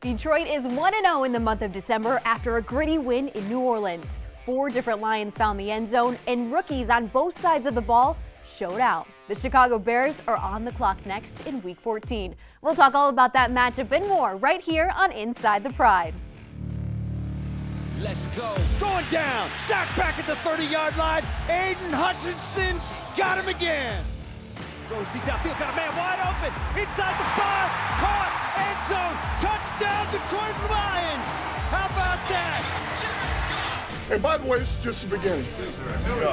Detroit is 1-0 in the month of December after a gritty win in New Orleans. 4 different Lions found the end zone, and rookies on both sides of the ball showed out. The Chicago Bears are on the clock next in Week 14. We'll talk all about that matchup and more right here on Inside the Pride. Let's go. Going down. Sack back at the 30-yard line. Aiden Hutchinson got him again. Goes deep downfield. Got a man wide open. Inside the 5. Caught. End zone. Touchdown, Detroit Lions. How about that? And by the way, this is just the beginning.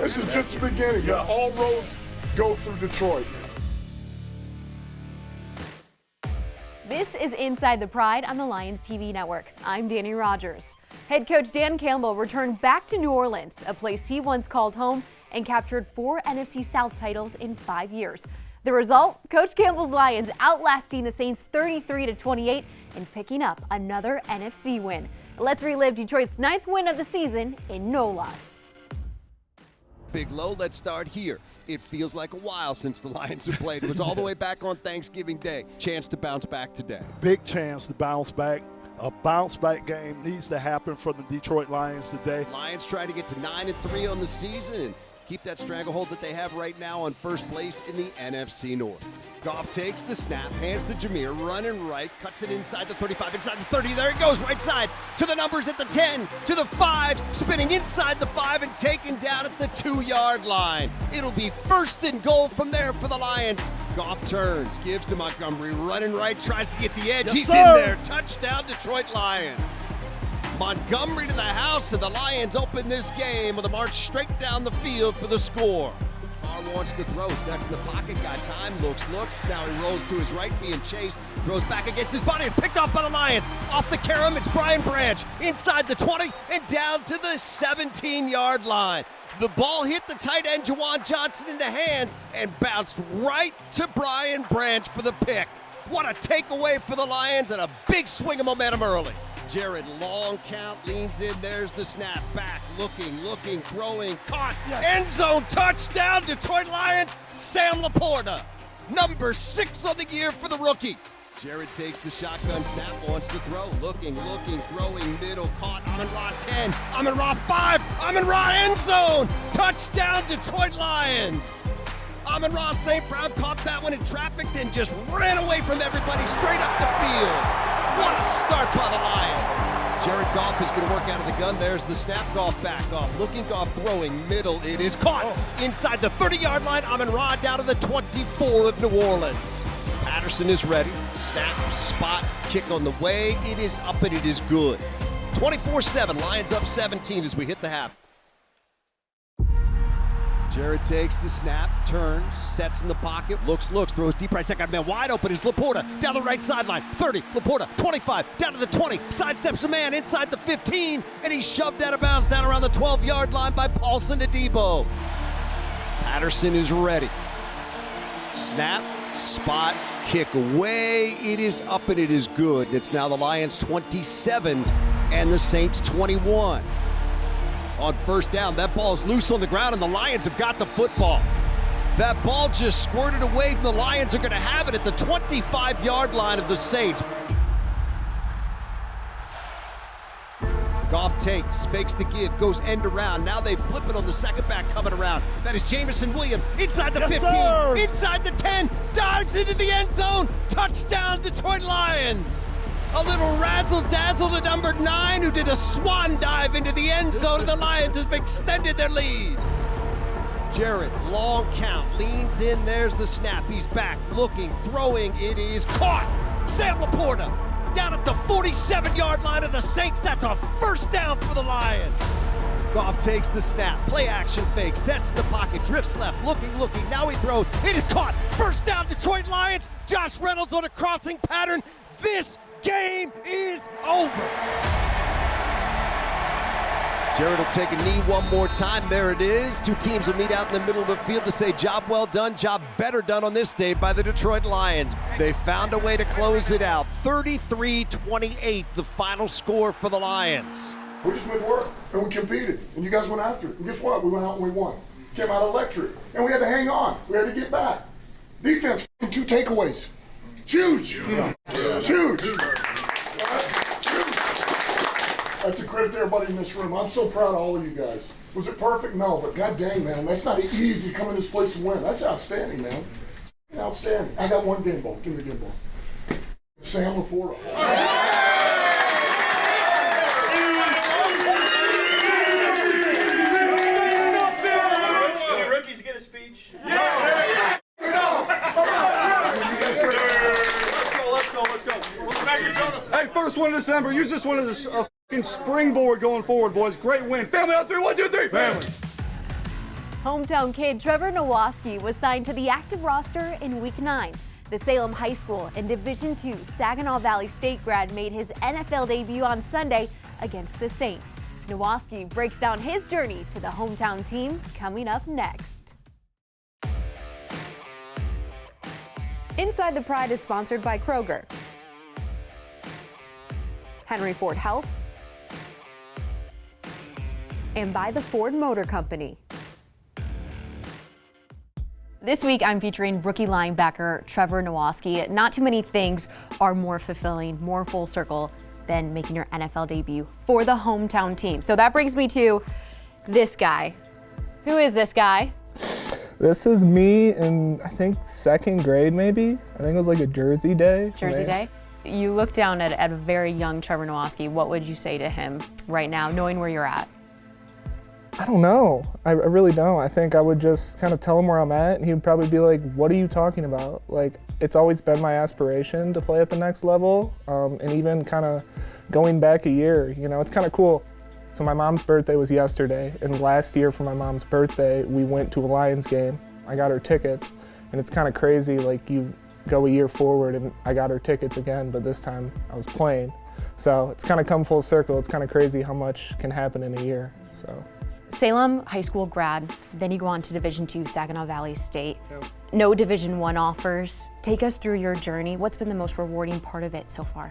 This is just the beginning. All roads go through Detroit. This is Inside the Pride on the Lions TV network. I'm Dannie Rogers. Head coach Dan Campbell returned back to New Orleans, a place he once called home, and captured 4 NFC South titles in 5 years. The result, Coach Campbell's Lions outlasting the Saints 33-28 and picking up another NFC win. Let's relive Detroit's 9th win of the season in NOLA. Big Low, let's start here. It feels like a while since the Lions have played. It was all the way back on Thanksgiving Day. Chance to bounce back today. Big chance to bounce back. A bounce-back game needs to happen for the Detroit Lions today. Lions trying to get to 9-3 on the season and keep that stranglehold that they have right now on first place in the NFC North. Goff takes the snap, hands to Jameer, running right, cuts it inside the 35, inside the 30. There it goes, right side to the numbers at the 10, to the 5, spinning inside the 5 and taken down at the 2-yard line. It'll be 1st and goal from there for the Lions. Goff turns, gives to Montgomery, running right, tries to get the edge. Yes, He's sir. in there. Touchdown, Detroit Lions. Montgomery to the house, and the Lions open this game with a march straight down the field for the score. Carr wants to throw, sets in the pocket, got time, looks, now he rolls to his right, being chased, throws back against his body, is picked off by the Lions. Off the carom, it's Brian Branch, inside the 20, and down to the 17-yard line. The ball hit the tight end, Juwan Johnson, in the hands, and bounced right to Brian Branch for the pick. What a takeaway for the Lions, and a big swing of momentum early. Jared, long count, leans in, there's the snap, back, looking, throwing, caught, Yes. End zone, touchdown, Detroit Lions, Sam Laporta, number 6 on the year for the rookie. Jared takes the shotgun snap, wants to throw, looking, throwing, middle, caught, Amon-Ra 10, Amon-Ra 5, Amon-Ra end zone, touchdown, Detroit Lions. Amon-Ra St. Brown caught that one in traffic, then just ran away from everybody straight up the field. What a start by the Lions. Jared Goff is going to work out of the gun. There's the snap. Goff back off. Looking, Goff throwing. Middle. It is caught inside the 30-yard line. Amon-Ra down to the 24 of New Orleans. Patterson is ready. Snap, spot, kick on the way. It is up and it is good. 24-7. Lions up 17 as we hit the half. Jared takes the snap, turns, sets in the pocket, looks, throws deep right side, got man wide open, is Laporta, down the right sideline, 30, Laporta, 25, down to the 20, sidesteps a man inside the 15, and he's shoved out of bounds down around the 12-yard line by Paulson Adebo. Patterson is ready. Snap, spot, kick away, it is up and it is good. It's now the Lions 27 and the Saints 21. On first down, that ball's loose on the ground, and the Lions have got the football. That ball just squirted away, and the Lions are going to have it at the 25-yard line of the Saints. Goff takes, fakes the give, goes end around. Now they flip it on the second back coming around. That is Jameson Williams inside the 15, sir. inside the 10, dives into the end zone. Touchdown, Detroit Lions. A little razzle-dazzle to number 9, who did a swan dive into the end zone, and the Lions have extended their lead. Jared, long count, leans in, there's the snap. He's back, looking, throwing, it is caught. Sam Laporta, down at the 47-yard line of the Saints. That's a first down for the Lions. Goff takes the snap, play action fake, sets the pocket, drifts left, looking, now he throws. It is caught, first down, Detroit Lions. Josh Reynolds on a crossing pattern. This game is over. Jared will take a knee one more time. There it is. Two teams will meet out in the middle of the field to say job well done, job better done on this day by the Detroit Lions. They found a way to close it out. 33-28, the final score for the Lions. We just went to work and we competed, and you guys went after it. And guess what? We went out and we won. Came out electric, and we had to hang on. We had to get back. Defense, 2 takeaways. It's huge. It's huge. That's a credit to everybody in this room. I'm so proud of all of you guys. Was it perfect? No, but god dang, man, that's not easy to come in this place and win. That's outstanding, man. Outstanding. I got one game ball. Give me the game ball. Sam Laporta. Rookies get a speech. Let's go. Hey, first one of December. Use this one as a fucking springboard going forward, boys. Great win. Family on 3, 1, 2, 3. Family. Hometown kid Trevor Nowaske was signed to the active roster in Week 9. The Salem High School and Division II Saginaw Valley State grad made his NFL debut on Sunday against the Saints. Nowaske breaks down his journey to the hometown team coming up next. Inside the Pride is sponsored by Kroger, Henry Ford Health, and by the Ford Motor Company. This week, I'm featuring rookie linebacker Trevor Nowaske. Not too many things are more fulfilling, more full circle than making your NFL debut for the hometown team. So that brings me to this guy. Who is this guy? This is me in, I think, 2nd grade maybe. I think it was like a Jersey day. Jersey day? You look down at a very young Trevor Nowaske. What would you say to him right now, knowing where you're at? I don't know. I really don't. I think I would just kind of tell him where I'm at, and he would probably be like, what are you talking about? Like, it's always been my aspiration to play at the next level, and even kind of going back a year, you know, it's kind of cool. So my mom's birthday was yesterday, and last year for my mom's birthday, we went to a Lions game. I got her tickets, and it's kind of crazy, like you go a year forward and I got her tickets again, but this time I was playing. So it's kind of come full circle. It's kind of crazy how much can happen in a year, so. Salem high school grad, then you go on to Division II Saginaw Valley State. Yep. No Division I offers. Take us through your journey. What's been the most rewarding part of it so far?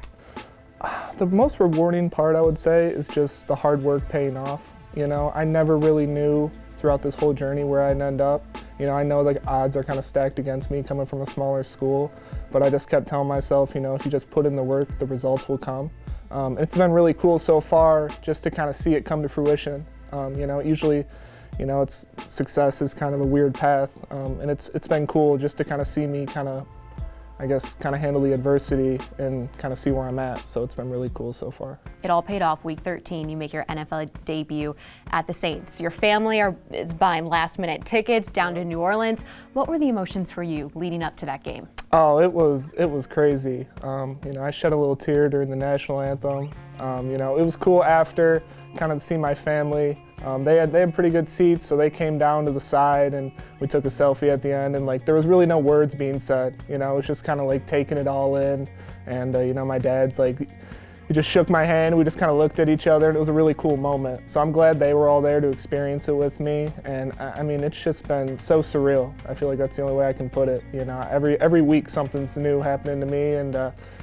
The most rewarding part, I would say, is just the hard work paying off. You know, I never really knew throughout this whole journey where I'd end up. You know, I know the odds are kind of stacked against me coming from a smaller school, but I just kept telling myself, you know, if you just put in the work, the results will come. It's been really cool so far just to kind of see it come to fruition. You know, usually, you know, it's success is kind of a weird path, and it's been cool just to kind of see me kind of, I guess, kind of handle the adversity and kind of see where I'm at. So it's been really cool so far. It all paid off. Week 13, you make your NFL debut at the Saints. Your family is buying last-minute tickets down to New Orleans. What were the emotions for you leading up to that game? Oh, it was crazy. You know, I shed a little tear during the national anthem. You know, it was cool after, kind of to see my family. They had pretty good seats, so they came down to the side and we took a selfie at the end, and like there was really no words being said. You know, it was just kind of like taking it all in. And you know, my dad's like, he just shook my hand. We just kind of looked at each other, and it was a really cool moment. So I'm glad they were all there to experience it with me. And I mean, it's just been so surreal. I feel like that's the only way I can put it. You know, every week something's new happening to me, and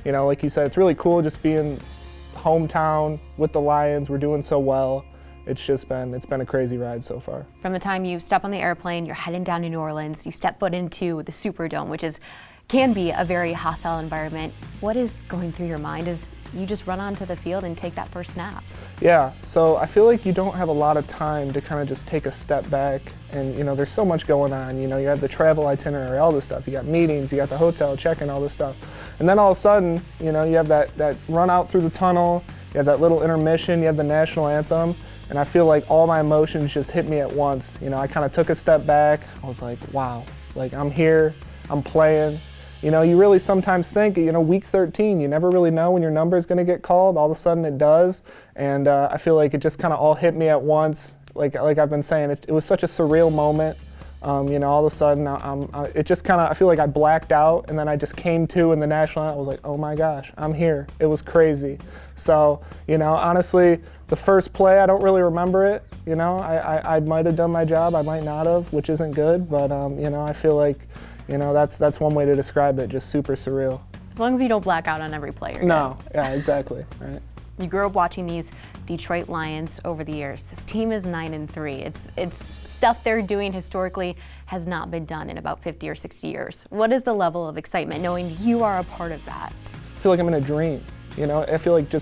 you know, like you said, it's really cool just being hometown with the Lions. We're doing so well. It's been a crazy ride so far. From the time you step on the airplane, you're heading down to New Orleans, you step foot into the Superdome, which can be a very hostile environment. What is going through your mind as you just run onto the field and take that first snap? Yeah, so I feel like you don't have a lot of time to kind of just take a step back, and you know, there's so much going on. You know, you have the travel itinerary, all this stuff. You got meetings, you got the hotel check-in, all this stuff. And then all of a sudden, you know, you have that run out through the tunnel, you have that little intermission, you have the national anthem. And I feel like all my emotions just hit me at once. You know, I kind of took a step back. I was like, wow, like I'm here, I'm playing. You know, you really sometimes think, you know, week 13, you never really know when your number is going to get called. All of a sudden it does. And I feel like it just kind of all hit me at once. Like I've been saying, it was such a surreal moment. You know, all of a sudden, it just kind of, I feel like I blacked out, and then I just came to in the national anthem. I was like, oh my gosh, I'm here. It was crazy. So, you know, honestly, the first play, I don't really remember it. You know, I might have done my job, I might not have, which isn't good, but, you know, I feel like, you know, that's one way to describe it, just super surreal. As long as you don't black out on every play. No, yeah, exactly, right. You grew up watching these Detroit Lions over the years. This team is 9-3. It's stuff they're doing historically has not been done in about 50 or 60 years. What is the level of excitement knowing you are a part of that? I feel like I'm in a dream. You know, I feel like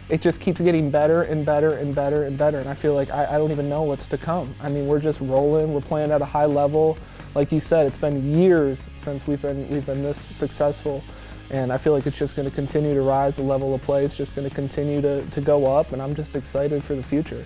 it just keeps getting better and better and better and better. And I feel like I don't even know what's to come. I mean, we're just rolling. We're playing at a high level. Like you said, it's been years since we've been this successful. And I feel like it's just going to continue to rise. The level of play is just going to continue to go up. And I'm just excited for the future.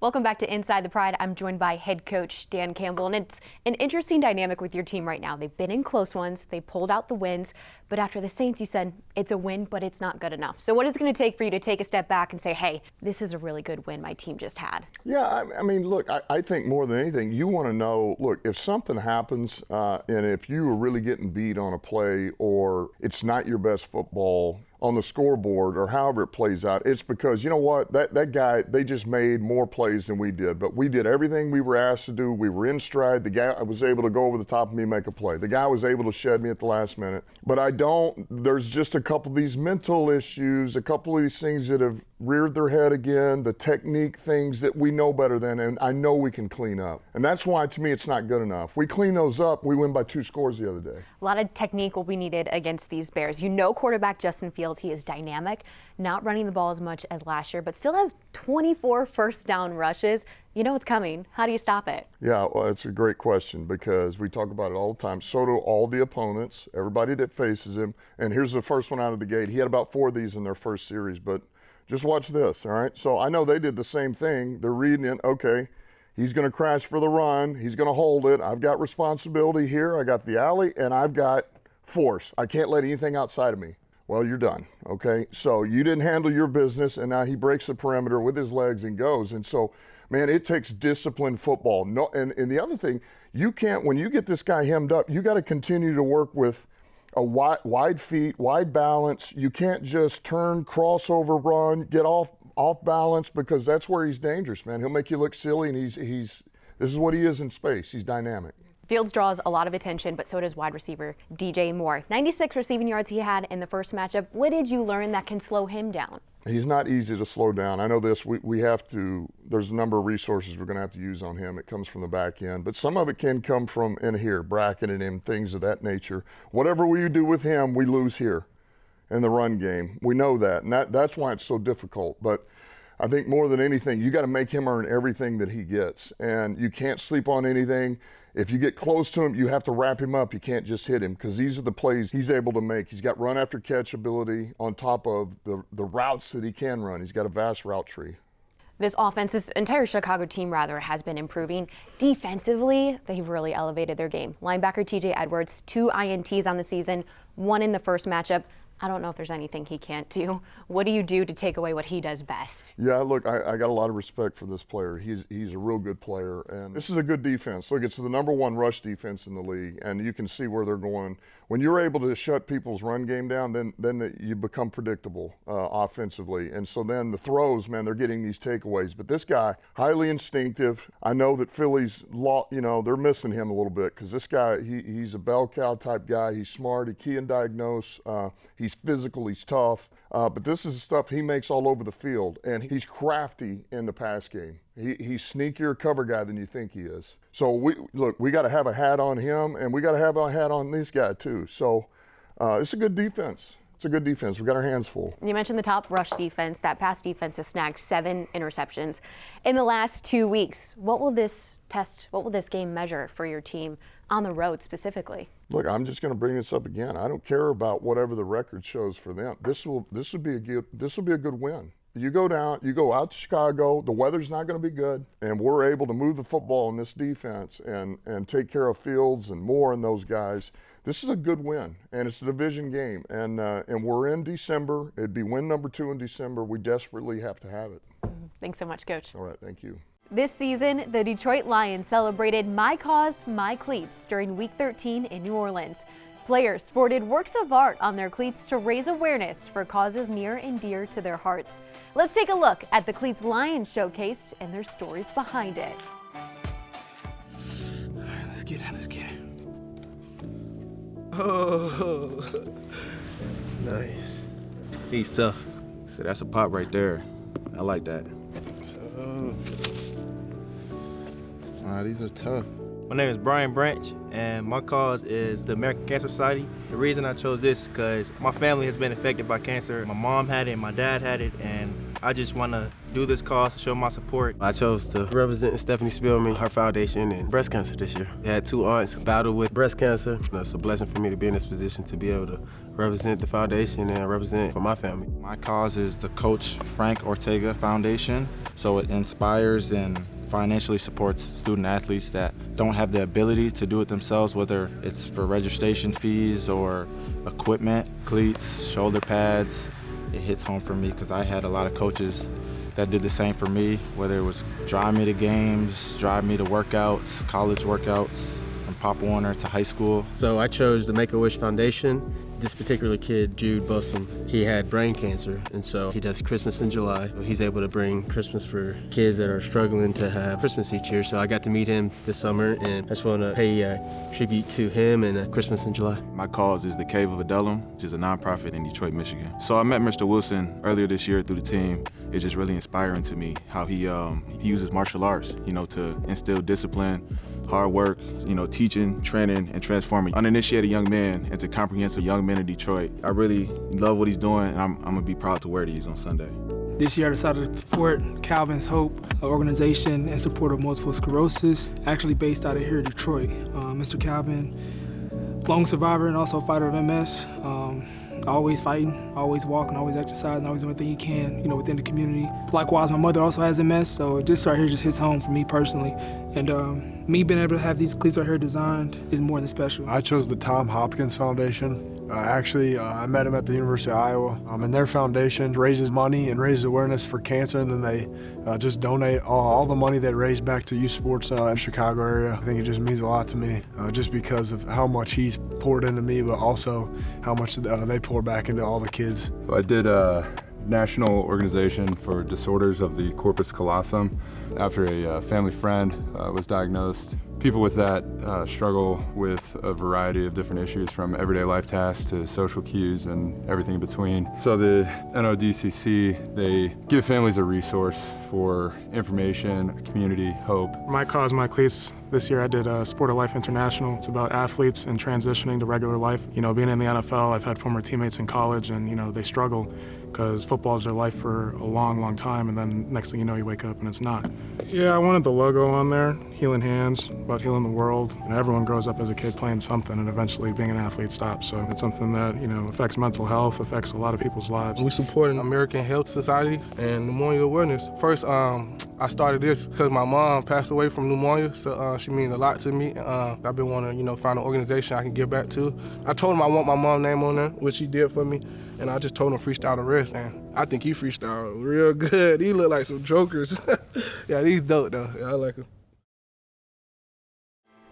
Welcome back to Inside the Pride. I'm joined by head coach Dan Campbell, and it's an interesting dynamic with your team right now. They've been in close ones, they pulled out the wins, but after the Saints, you said it's a win, but it's not good enough. So what is it going to take for you to take a step back and say, hey, this is a really good win my team just had? Yeah, I mean, look, I think more than anything, you want to know, look, if something happens and if you are really getting beat on a play or it's not your best football on the scoreboard or however it plays out, it's because, you know what, that guy, they just made more plays than we did. But we did everything we were asked to do. We were in stride. The guy was able to go over the top of me and make a play. The guy was able to shed me at the last minute. But there's just a couple of these mental issues, a couple of these things that have reared their head again, the technique things that we know better than, and I know we can clean up. And that's why, to me, it's not good enough. We clean those up, we win by 2 scores the other day. A lot of technique will be needed against these Bears. You know quarterback Justin Fields, he is dynamic, not running the ball as much as last year, but still has 24 first down rushes. You know it's coming. How do you stop it? Yeah, well, it's a great question because we talk about it all the time. So do all the opponents, everybody that faces him. And here's the first one out of the gate. He had about 4 of these in their first series, but just watch this, all right? So I know they did the same thing. They're reading it, okay, he's going to crash for the run. He's going to hold it. I've got responsibility here. I got the alley, and I've got force. I can't let anything outside of me. Well, you're done, okay? So you didn't handle your business, and now he breaks the perimeter with his legs and goes. And so, man, it takes disciplined football. No, and the other thing, you can't, when you get this guy hemmed up, you got to continue to work with a wide feet, wide balance. You can't just turn, crossover, run, get off balance, because that's where he's dangerous, man. He'll make you look silly, and this is what he is in space. He's dynamic. Fields draws a lot of attention, but so does wide receiver DJ Moore. 96 receiving yards he had in the first matchup. What did you learn that can slow him down? He's not easy to slow down. I know this. We have to, there's a number of resources we're going to have to use on him. It comes from the back end, but some of it can come from in here, bracketing him, things of that nature. Whatever we do with him, we lose here in the run game. We know that, and that's why it's so difficult. But I think more than anything, you got to make him earn everything that he gets, and you can't sleep on anything. If you get close to him, you have to wrap him up. You can't just hit him, because these are the plays he's able to make. He's got run after catch ability on top of the routes that he can run. He's got a vast route tree. This offense, this entire Chicago team rather, has been improving. Defensively, they've really elevated their game. Linebacker TJ Edwards, 2 INTs on the season, 1 in the first matchup. I don't know if there's anything he can't do. What do you do to take away what he does best? Yeah, look, I got a lot of respect for this player. He's a real good player, and this is a good defense. Look, it's the #1 rush defense in the league, and you can see where they're going. When you're able to shut people's run game down, then you become predictable offensively. And so then the throws, man, they're getting these takeaways. But this guy, highly instinctive. I know that Philly's, they're missing him a little bit, because this guy, he's a bell cow type guy. He's smart. He key and diagnose. He's physical. He's tough. But this is the stuff he makes all over the field. And he's crafty in the pass game. He's sneakier cover guy than you think he is. So we got to have a hat on him, and we got to have a hat on this guy too. So it's a good defense. It's a good defense. We got our hands full. You mentioned the top rush defense. That pass defense has snagged 7 interceptions in the last 2 weeks. What will this game measure for your team on the road specifically? Look, I'm just going to bring this up again. I don't care about whatever the record shows for them. This will be a good win. You go out to Chicago, the weather's not going to be good, and we're able to move the football in this defense and take care of Fields and Moore and those guys. This is a good win, and it's a division game, and we're in December. It'd be win #2 in December. We desperately have to have it. Thanks so much, Coach. All right, thank you. This season, the Detroit Lions celebrated My Cause My Cleats during Week 13 in New Orleans. Players sported works of art on their cleats to raise awareness for causes near and dear to their hearts. Let's take a look at the cleats Lions showcased and their stories behind it. All right, let's get it. Oh, nice. He's tough. So that's a pop right there. I like that. These are tough. My name is Brian Branch, and my cause is the American Cancer Society. The reason I chose this is because my family has been affected by cancer. My mom had it, and my dad had it, and I just want to do this cause to show my support. I chose to represent Stephanie Spielman, her foundation, and breast cancer this year. I had 2 aunts battle with breast cancer. It's a blessing for me to be in this position to be able to represent the foundation and represent for my family. My cause is the Coach Frank Ortega Foundation, so it inspires and financially supports student athletes that don't have the ability to do it themselves, whether it's for registration fees or equipment, cleats, shoulder pads. It hits home for me because I had a lot of coaches that did the same for me, whether it was drive me to games, drive me to workouts, college workouts, from Pop Warner to high school. So I chose the Make-A-Wish Foundation. This particular kid, Jude Bussum, he had brain cancer, and so he does Christmas in July. He's able to bring Christmas for kids that are struggling to have Christmas each year. So I got to meet him this summer, and I just want to pay tribute to him and Christmas in July. My cause is the Cave of Adullam, which is a nonprofit in Detroit, Michigan. So I met Mr. Wilson earlier this year through the team. It's just really inspiring to me how he uses martial arts, to instill discipline, hard work, teaching, training, and transforming uninitiated young men into comprehensive young men in Detroit. I really love what he's doing, and I'm gonna be proud to wear these on Sunday. This year I decided to support Calvin's Hope, an organization in support of multiple sclerosis, actually based out of here in Detroit. Mr. Calvin, lung survivor and also fighter of MS. Always fighting, always walking, always exercising, always doing everything you can, within the community. Likewise, my mother also has MS, so this right here just hits home for me personally. And me being able to have these cleats right here designed is more than special. I chose the Tom Hopkins Foundation. I met him at the University of Iowa, and their foundation raises money and raises awareness for cancer, and then they just donate all the money they raise back to youth sports in the Chicago area. I think it just means a lot to me, just because of how much he's poured into me, but also how much they pour back into all the kids. So I did a national organization for disorders of the corpus callosum after a family friend was diagnosed. People with that struggle with a variety of different issues, from everyday life tasks to social cues and everything in between. So the NODCC, they give families a resource for information, community, hope. My Cause My Cleats, this year I did Sport of Life International. It's about athletes and transitioning to regular life. Being in the NFL, I've had former teammates in college, and they struggle because football is their life for a long, long time, and then next thing you know, you wake up and it's not. Yeah, I wanted the logo on there, Healing Hands, about healing the world. Everyone grows up as a kid playing something, and eventually being an athlete stops. So it's something that, affects mental health, affects a lot of people's lives. We support an American Health Society and pneumonia awareness. First, I started this because my mom passed away from pneumonia, so she means a lot to me. I've been wanting to, find an organization I can give back to. I told him I want my mom's name on there, which he did for me, and I just told him freestyle the rest, and I think he freestyled real good. He looked like some jokers. Yeah, he's dope though. Yeah, I like him.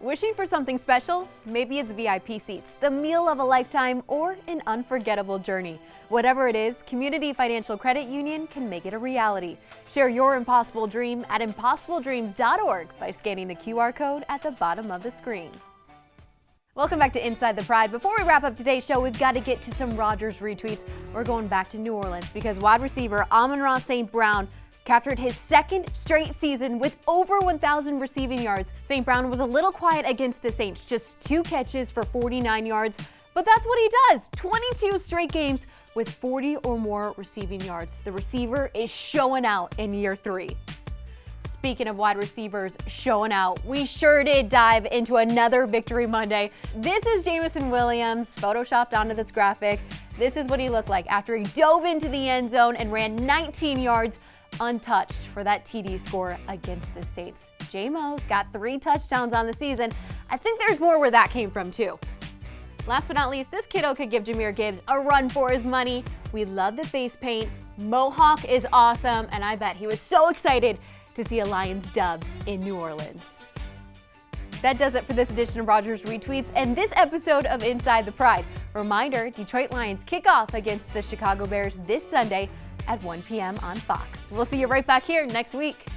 Wishing for something special? Maybe it's VIP seats, the meal of a lifetime, or an unforgettable journey. Whatever it is, Community Financial Credit Union can make it a reality. Share your impossible dream at impossibledreams.org by scanning the QR code at the bottom of the screen. Welcome back to Inside the Pride. Before we wrap up today's show, we've got to get to some Rogers retweets. We're going back to New Orleans because wide receiver Amon-Ra St. Brown captured his second straight season with over 1,000 receiving yards. St. Brown was a little quiet against the Saints, just 2 catches for 49 yards, but that's what he does. 22 straight games with 40 or more receiving yards. The receiver is showing out in year 3. Speaking of wide receivers showing out, we sure did dive into another Victory Monday. This is Jameson Williams, photoshopped onto this graphic. This is what he looked like after he dove into the end zone and ran 19 yards untouched for that TD score against the Saints. J-Mo's got 3 touchdowns on the season. I think there's more where that came from too. Last but not least, this kiddo could give Jahmyr Gibbs a run for his money. We love the face paint. Mohawk is awesome, and I bet he was so excited to see a Lions dub in New Orleans. That does it for this edition of Rogers Retweets and this episode of Inside the Pride. Reminder, Detroit Lions kick off against the Chicago Bears this Sunday at 1 p.m. on Fox. We'll see you right back here next week.